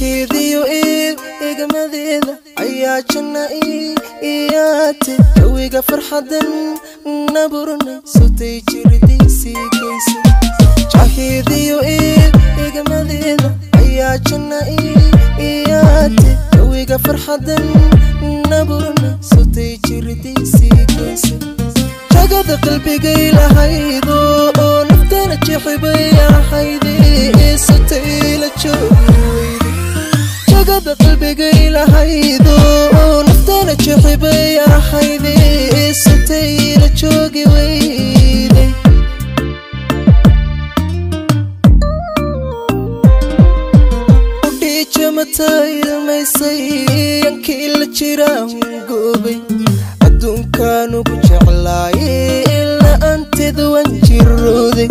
jahidiyo igamadeeda ayaa janna iyaate jawiga farxadan naburne sutay jirdiisii geysa jahidiyo igamadeeda ayaa janna iyaate jawiga farxadan naburne sutay jirdiisii geysa jagada qalbiga ilahaydo oo naftana jixibay ahayde sutay la joogi jagada qalbiga ilahaydo oo naftana jixibay ahayde sutay la joogi weyday udhiijamataay ilmaysay yankii la jiraan goobay adduunkaan ugu jeclaaye ilaa anteeda waan jirooday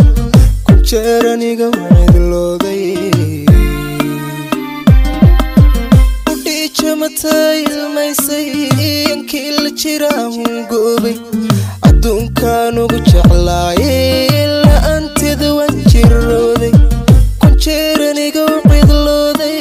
ku jeeraniga cidlooday udhiijamataay ilmaysay yankii la jiraan goobay adduunkaan ugu jeclaaye ilaa anteeda waan jirooday ku jeeraniga cidlooday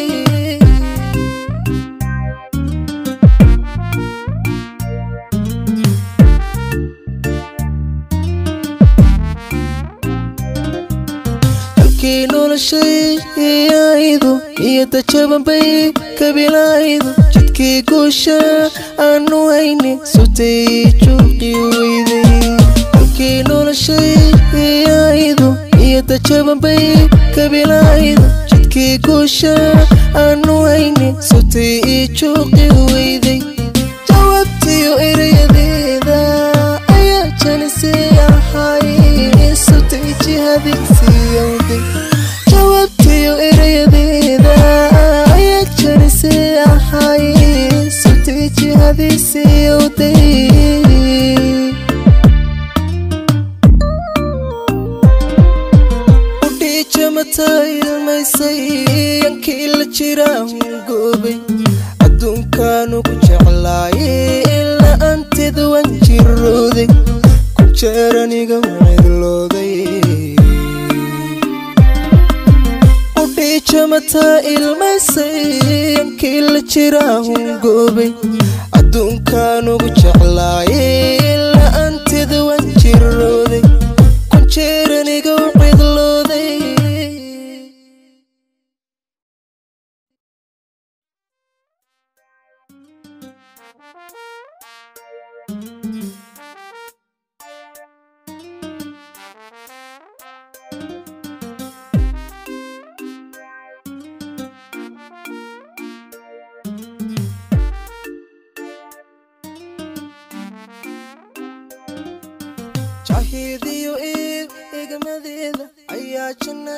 noloshayaydu iyada jaban bay kabilaydu jidkii guusha aanu hayne sutay juuqi weyday halkii noloshayaydu iyada jaban bay kabilaydu jidkii guusha aanu hayne sutay juuqi weyday jawaabtiyo erayadeeda ayaa janisay ahay sutay jihadiisiyowday jawaabtiyo erayadeeda ayaa janisay ahay sutay jihadiisiyowday udhiijamataay ilmaysay yankii la jiraan goobay adduunkaan ugu jeclaaye ilaa anteeda waan jirooday ku jeeraniga cidlooday udhiijamataa ilmaysay yankii la jiraan goobay adduunkaan ugu jeclaaye ilaa anteeda waan jirooday ku jeeraniga cidlooday jahidiyo igamadeeda ayaa janna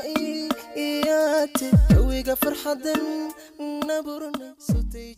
iyaate jawiga farxadan naburne sutay